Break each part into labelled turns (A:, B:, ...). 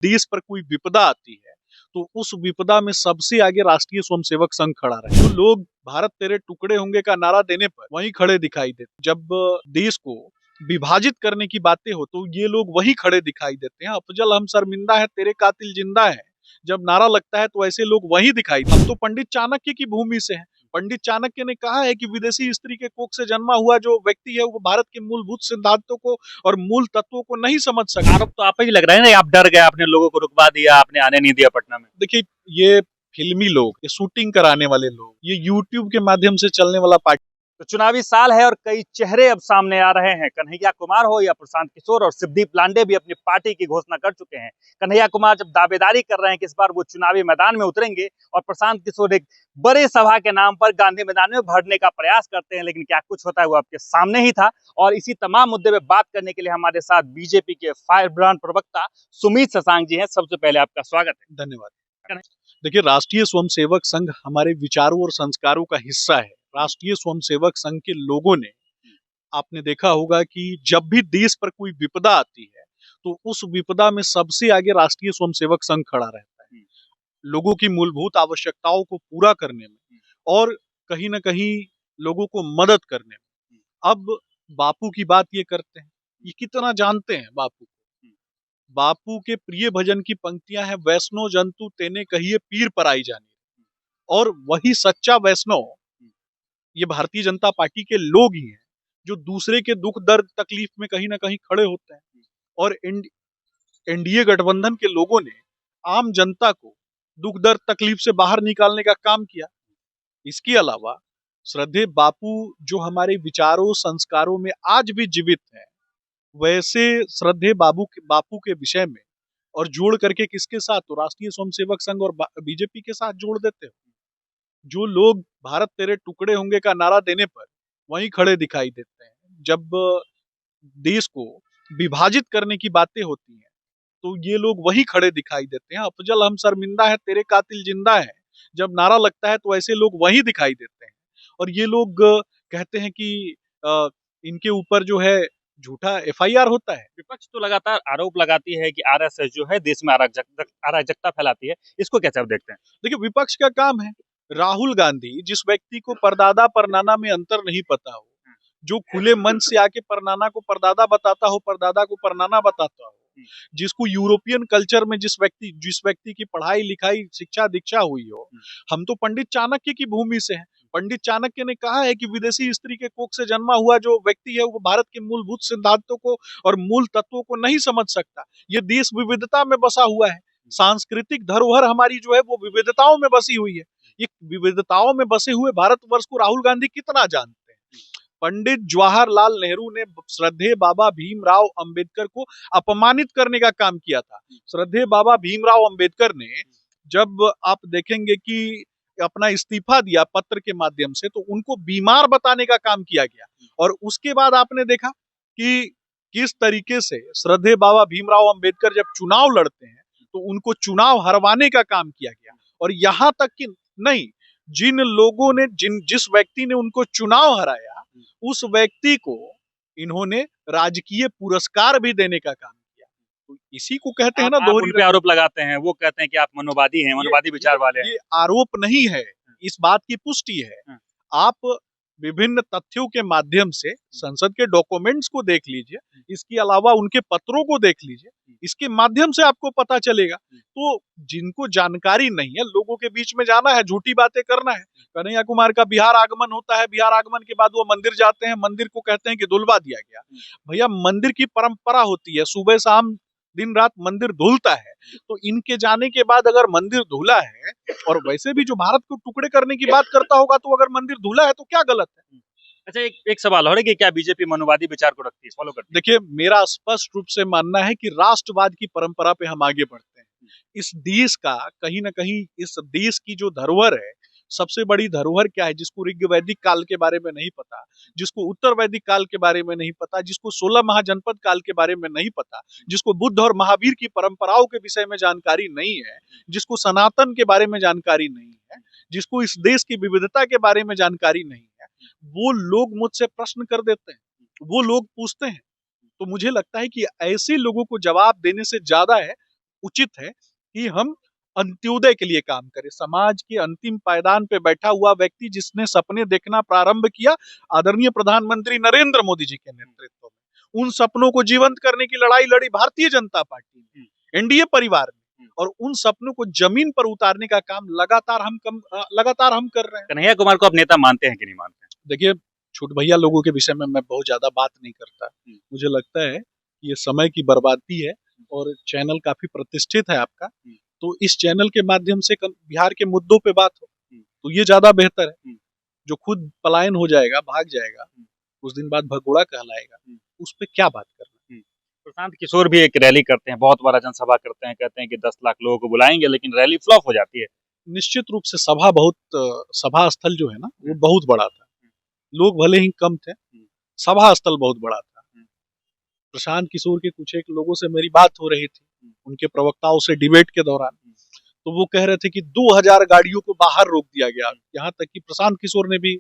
A: देश पर कोई विपदा आती है तो उस विपदा में सबसे आगे राष्ट्रीय स्वयंसेवक संघ खड़ा रहे। जो लोग भारत तेरे टुकड़े होंगे का नारा देने पर वहीं खड़े दिखाई देते, जब देश को विभाजित करने की बातें हो तो ये लोग वहीं खड़े दिखाई देते हैं। अफजल हम शर्मिंदा है, तेरे कातिल जिंदा है जब नारा लगता है तो ऐसे लोग वहीं दिखाई। हम तो पंडित चाणक्य की भूमि से हैं। पंडित चाणक्य ने कहा है कि विदेशी स्त्री के कोख से जन्मा हुआ जो व्यक्ति है वो भारत के मूलभूत सिद्धांतों को और मूल तत्वों को नहीं समझ सकता।
B: आरोप तो आप ही लग रहा है ना, आप डर गए, आपने लोगों को रुकवा दिया, आपने आने नहीं दिया पटना में।
A: देखिए, ये फिल्मी लोग, ये शूटिंग कराने वाले लोग, ये यूट्यूब के माध्यम से चलने वाला पार्टी।
B: तो चुनावी साल है और कई चेहरे अब सामने आ रहे हैं। कन्हैया कुमार हो या प्रशांत किशोर और शिवदीप लांडे भी अपनी पार्टी की घोषणा कर चुके हैं। कन्हैया कुमार जब दावेदारी कर रहे हैं कि इस बार वो चुनावी मैदान में उतरेंगे और प्रशांत किशोर एक बड़े सभा के नाम पर गांधी मैदान में भरने का प्रयास करते हैं, लेकिन क्या कुछ होता है वो आपके सामने ही था। और इसी तमाम मुद्दे पे बात करने के लिए हमारे साथ बीजेपी के फायर ब्रांड प्रवक्ता सुमित शशांक जी हैं। सबसे पहले आपका स्वागत है।
A: धन्यवाद। देखिए, राष्ट्रीय स्वयंसेवक संघ हमारे विचारों और संस्कारों का हिस्सा है। राष्ट्रीय स्वयंसेवक संघ के लोगों ने, आपने देखा होगा कि जब भी देश पर कोई विपदा आती है तो उस विपदा में सबसे आगे राष्ट्रीय स्वयंसेवक संघ खड़ा रहता है, लोगों की मूलभूत आवश्यकताओं को पूरा करने में और कहीं ना कहीं लोगों को मदद करने में। अब बापू की बात ये करते हैं, ये कितना जानते हैं बापू को। बापू के प्रिय भजन की पंक्तियां हैं, वैष्णो जंतु तेने कहिए पीर पराई जानी। और वही सच्चा वैष्णव ये भारतीय जनता पार्टी के लोग ही हैं जो दूसरे के दुख दर्द तकलीफ में कहीं ना कहीं खड़े होते हैं। और एनडीए गठबंधन के लोगों ने आम जनता को दुख दर्द तकलीफ से बाहर निकालने का काम किया। इसके अलावा श्रद्धेय बापू जो हमारे विचारों संस्कारों में आज भी जीवित है, वैसे श्रद्धेय बापू के विषय में और जोड़ करके किसके साथ, तो राष्ट्रीय स्वयंसेवक संघ और बीजेपी के साथ जोड़ देते हो। जो लोग भारत तेरे टुकड़े होंगे का नारा देने पर वहीं खड़े दिखाई देते हैं, जब देश को विभाजित करने की बातें होती हैं तो ये लोग वहीं खड़े दिखाई देते हैं। अफजल हम शर्मिंदा है, तेरे कातिल जिंदा है जब नारा लगता है तो ऐसे लोग वहीं दिखाई देते हैं। और ये लोग कहते हैं कि इनके ऊपर जो है झूठा एफआईआर होता है।
B: विपक्ष तो लगातार आरोप लगाती है कि आरएसएस जो है देश में अराजकता फैलाती है, इसको कैसे आप देखते हैं?
A: देखिए, विपक्ष का काम है, राहुल गांधी जिस व्यक्ति को परदादा परनाना में अंतर नहीं पता हो, जो खुले मन से आके परनाना को परदादा बताता हो, परदादा को परनाना बताता हो, जिसको यूरोपियन कल्चर में जिस व्यक्ति की पढ़ाई लिखाई शिक्षा दीक्षा हुई हो। हम तो पंडित चाणक्य की भूमि से हैं। पंडित चाणक्य ने कहा है कि विदेशी स्त्री के कोख से जन्मा हुआ जो व्यक्ति है वो भारत के मूलभूत सिद्धांतों को और मूल तत्वों को नहीं समझ सकता। ये देश विविधता में बसा हुआ है। सांस्कृतिक धरोहर हमारी जो है वो विविधताओं में बसी हुई है। ये विविधताओं में बसे हुए भारतवर्ष को राहुल गांधी कितना जानते हैं। पंडित जवाहरलाल नेहरू ने श्रद्धेय बाबा भीमराव अंबेडकर को अपमानित करने का काम किया था। श्रद्धेय बाबा भीमराव अंबेडकर ने, जब आप देखेंगे कि अपना इस्तीफा दिया पत्र के माध्यम से, तो उनको बीमार बताने का काम किया गया। और उसके बाद आपने देखा कि किस तरीके से श्रद्धेय बाबा भीमराव अंबेडकर जब चुनाव लड़ते हैं तो उनको चुनाव हरवाने का काम किया गया। और यहां तक कि नहीं, जिन लोगों ने जिस व्यक्ति ने उनको चुनाव हराया उस व्यक्ति को इन्होंने राजकीय पुरस्कार भी देने का काम किया। तो इसी को कहते हैं ना दोहरी।
B: उन पे आरोप लगाते हैं, वो कहते हैं कि आप मनोवादी हैं, मनोवादी विचार वाले हैं।
A: ये आरोप नहीं है, इस बात की पुष्टि है। आप विभिन्न तथ्यों के माध्यम से संसद के डॉक्यूमेंट्स को देख लीजिए, इसके अलावा उनके पत्रों को देख लीजिए, इसके माध्यम से आपको पता चलेगा। तो जिनको जानकारी नहीं है, लोगों के बीच में जाना है, झूठी बातें करना है। कन्हैया कुमार का बिहार आगमन होता है, बिहार आगमन के बाद वो मंदिर जाते हैं, मंदिर को कहते हैं कि धुलवा दिया गया। भैया, मंदिर की परंपरा होती है, सुबह शाम दिन रात मंदिर धुलता है। तो इनके जाने के बाद अगर मंदिर धुला है, और वैसे भी जो भारत को टुकड़े करने की बात करता होगा, तो अगर मंदिर धुला है तो क्या गलत है?
B: अच्छा, एक सवाल और है कि क्या बीजेपी मनोवादी विचार को रखती है, फॉलो करती है?
A: देखिए, मेरा स्पष्ट रूप से मानना है कि राष्ट्रवाद की परंपरा पे हम आगे बढ़ते हैं। इस देश का कहीं ना कहीं, इस देश की जो धरोहर है, सबसे बड़ी धरोहर क्या है, जिसको ऋग वैदिक काल के बारे में नहीं पता, जिसको उत्तर वैदिक काल के बारे में नहीं पता, जिसको 16 महाजनपद काल के बारे में नहीं पता, जिसको बुद्ध और महावीर की परंपराओं के विषय में जानकारी नहीं है, जिसको सनातन के बारे में जानकारी नहीं है, जिसको इस देश की विविधता के बारे में जानकारी नहीं है, वो लोग मुझसे प्रश्न कर देते हैं, वो लोग पूछते हैं। तो मुझे लगता है कि ऐसे लोगों को जवाब देने से ज्यादा है उचित है कि हम अंत्योदय के लिए काम करें। समाज के अंतिम पायदान पे बैठा हुआ व्यक्ति जिसने सपने देखना प्रारंभ किया आदरणीय प्रधानमंत्री नरेंद्र मोदी जी के नेतृत्व में, उन सपनों को जीवंत करने की लड़ाई लड़ी भारतीय जनता पार्टी ने, एनडीए परिवार ने, और उन सपनों को जमीन पर उतारने का काम लगातार हम कर रहे हैं।
B: कन्हैया कुमार को आप नेता मानते हैं कि नहीं मानते हैं?
A: देखिए, छोट भैया लोगों के विषय में मैं बहुत ज्यादा बात नहीं करता। मुझे लगता है कि ये समय की बर्बादी है और चैनल काफी प्रतिष्ठित है आपका, तो इस चैनल के माध्यम से बिहार के मुद्दों पे बात हो तो ये ज्यादा बेहतर है। जो खुद पलायन हो जाएगा, भाग जाएगा, उस दिन बाद भगोड़ा कहलाएगा, उस पे क्या बात करना।
B: प्रशांत किशोर भी एक रैली करते हैं, बहुत बड़ा जनसभा करते हैं, कहते हैं कि 10 लाख लोगों को बुलाएंगे, लेकिन रैली फ्लॉप हो जाती है।
A: निश्चित रूप से सभा स्थल जो है ना वो बहुत बड़ा था, लोग भले ही कम थे, सभा स्थल बहुत बड़ा था। प्रशांत किशोर के कुछ एक लोगों से मेरी बात हो रही थी, उनके प्रवक्ताओं से डिबेट के दौरान, तो वो कह रहे थे कि 2000 गाड़ियों को बाहर रोक दिया गया। यहाँ तक कि प्रशांत किशोर ने भी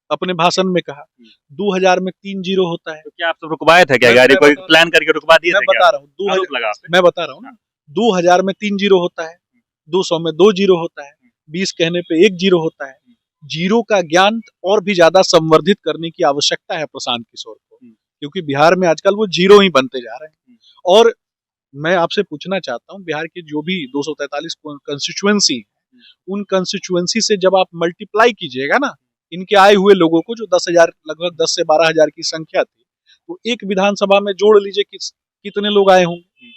A: अपने भाषण में कहा 2000 में 3 जीरो होता है।
B: तो क्या आप सब रुकवाए थे क्या गाड़ी? कोई प्लान करके रुकवा दिए थे?
A: मैं बता रहा हूँ ना, 2000 में 3 जीरो होता है, 200 में 2 जीरो होता है, 20 कहने पे 1 जीरो होता है। जीरो का ज्ञान और भी ज्यादा संवर्धित करने की आवश्यकता है प्रशांत किशोर को, क्योंकि बिहार में आजकल वो जीरो ही बनते जा रहे हैं। और मैं आपसे पूछना चाहता हूँ, बिहार की जो भी 243 कंस्टिट्यूएंसी, उन कंस्टिट्यूएंसी से जब आप मल्टीप्लाई कीजिएगा ना इनके आए हुए लोगों को, जो 10,000 लगभग 10 से 12,000 की संख्या थी, तो एक विधानसभा में जोड़ लीजिए कितने लोग आए होंगे।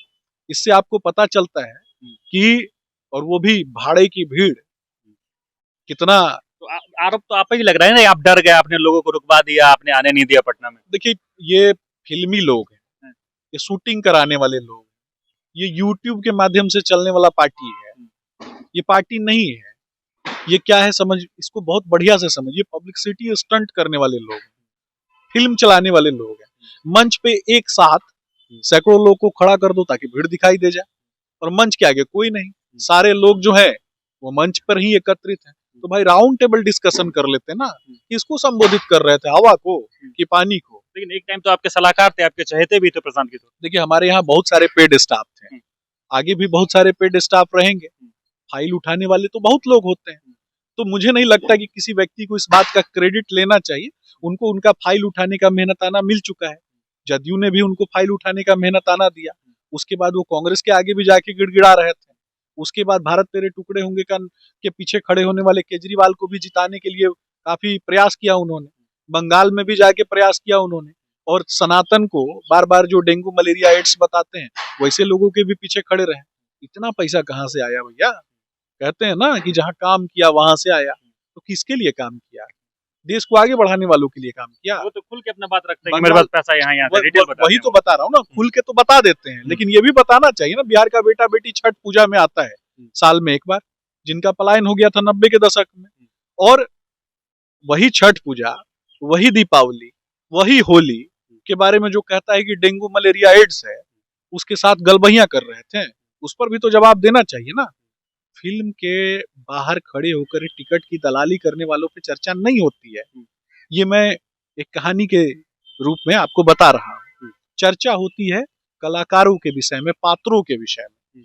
A: इससे आपको पता चलता है कि, और वो भी भाड़े की भीड़ कितना।
B: तो आरोप तो आप ही लग रहा है ना, आप डर गए, आपने लोगों को रुकवा दिया, आपने आने नहीं दिया पटना में।
A: देखिए, ये फिल्मी लोग हैं, ये शूटिंग कराने वाले लोग, ये यूट्यूब के माध्यम से चलने वाला पार्टी है, ये पार्टी नहीं है। ये क्या है समझ, इसको बहुत बढ़िया से समझिए, पब्लिसिटी स्टंट करने वाले लोग, फिल्म चलाने वाले लोग हैं। मंच पे एक साथ सैकड़ों लोग को खड़ा कर दो ताकि भीड़ दिखाई दे जाए, और मंच के आगे कोई नहीं, सारे लोग जो है वो मंच पर ही एकत्रित हैं। तो भाई राउंड टेबल डिस्कशन कर लेते ना, किसको संबोधित कर रहे थे, हवा को कि पानी को।
B: लेकिन एक टाइम तो आपके सलाहकार थे, आपके चहेते भी थे प्रशांत किशोर।
A: देखिए, हमारे यहाँ बहुत सारे पेड स्टाफ थे, आगे भी बहुत सारे पेड स्टाफ रहेंगे, फाइल उठाने वाले तो बहुत लोग होते हैं। तो मुझे नहीं लगता कि किसी व्यक्ति को इस बात का क्रेडिट लेना चाहिए, उनको उनका फाइल उठाने का मेहनताना मिल चुका है। जदयू ने भी उनको फाइल उठाने का मेहनताना दिया, उसके बाद वो कांग्रेस के आगे भी जाके गिड़गिड़ा रहे थे। उसके बाद भारत तेरे टुकड़े होंगे के पीछे खड़े होने वाले केजरीवाल को भी जिताने के लिए काफी प्रयास किया उन्होंने, बंगाल में भी जाके प्रयास किया उन्होंने, और सनातन को बार बार जो डेंगू मलेरिया एड्स बताते हैं वैसे लोगों के भी पीछे खड़े रहे। इतना पैसा कहाँ से आया भैया? कहते हैं ना कि जहाँ काम किया वहां से आया, तो किसके लिए काम किया? देश को आगे बढ़ाने वालों के लिए काम किया।
B: वो तो खुल के अपना बात रखते हैं कि मेरे पास पैसा यहाँ से डिटेल बता,
A: वही तो बता रहा हूँ ना, खुल के तो बता देते हैं, लेकिन ये भी बताना चाहिए ना, बिहार का बेटा बेटी छठ पूजा में आता है साल में एक बार, जिनका पलायन हो गया था 90 के दशक में, और वही छठ पूजा, वही दीपावली, वही होली के बारे में जो कहता है कि डेंगू मलेरिया एड्स है, उसके साथ गलबहियां कर रहे थे, उस पर भी तो जवाब देना चाहिए ना। फिल्म के बाहर खड़े होकर टिकट की दलाली करने वालों पे चर्चा नहीं होती है, ये मैं एक कहानी के रूप में आपको बता रहा हूँ। चर्चा होती है कलाकारों के विषय में, पात्रों के विषय में,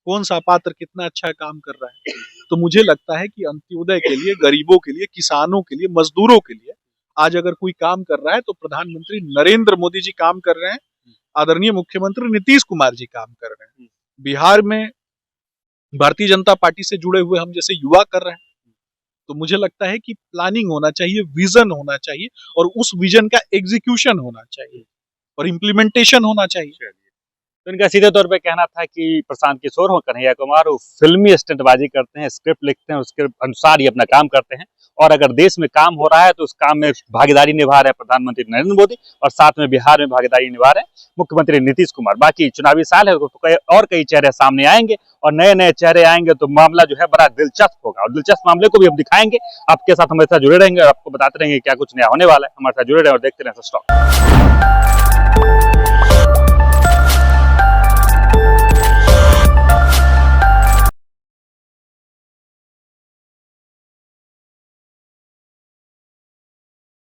A: कौन सा पात्र कितना अच्छा काम कर रहा है। तो मुझे लगता है कि अंत्योदय के लिए, गरीबों के लिए, किसानों के लिए, मजदूरों के लिए आज अगर कोई काम कर रहा है तो प्रधानमंत्री नरेंद्र मोदी जी काम कर रहे हैं, आदरणीय मुख्यमंत्री नीतीश कुमार जी काम कर रहे हैं। बिहार में भारतीय जनता पार्टी से जुड़े हुए हम जैसे युवा कर रहे हैं, तो मुझे लगता है कि प्लानिंग होना चाहिए, विजन होना चाहिए, और उस विजन का एग्जीक्यूशन होना चाहिए और इम्प्लीमेंटेशन होना चाहिए।
B: तो इनका सीधे तौर पे कहना था कि प्रशांत किशोर हो, कन्हैया कुमार हो, फिल्मी स्टंटबाजी करते हैं, स्क्रिप्ट लिखते हैं, उसके अनुसार ही अपना काम करते हैं, और अगर देश में काम हो रहा है तो उस काम में भागीदारी निभा रहे हैं प्रधानमंत्री नरेंद्र मोदी, और साथ में बिहार में भागीदारी निभा रहे हैं मुख्यमंत्री नीतीश कुमार। बाकी चुनावी साल है तो कई चेहरे सामने आएंगे, और नए नए चेहरे आएंगे तो मामला जो है बड़ा दिलचस्प होगा, और दिलचस्प मामले को भी हम दिखाएंगे। आपके साथ हमेशा जुड़े रहेंगे और आपको बताते रहेंगे क्या कुछ नया होने वाला है। हमारे साथ जुड़े रहे और देखते रहें स्टॉक।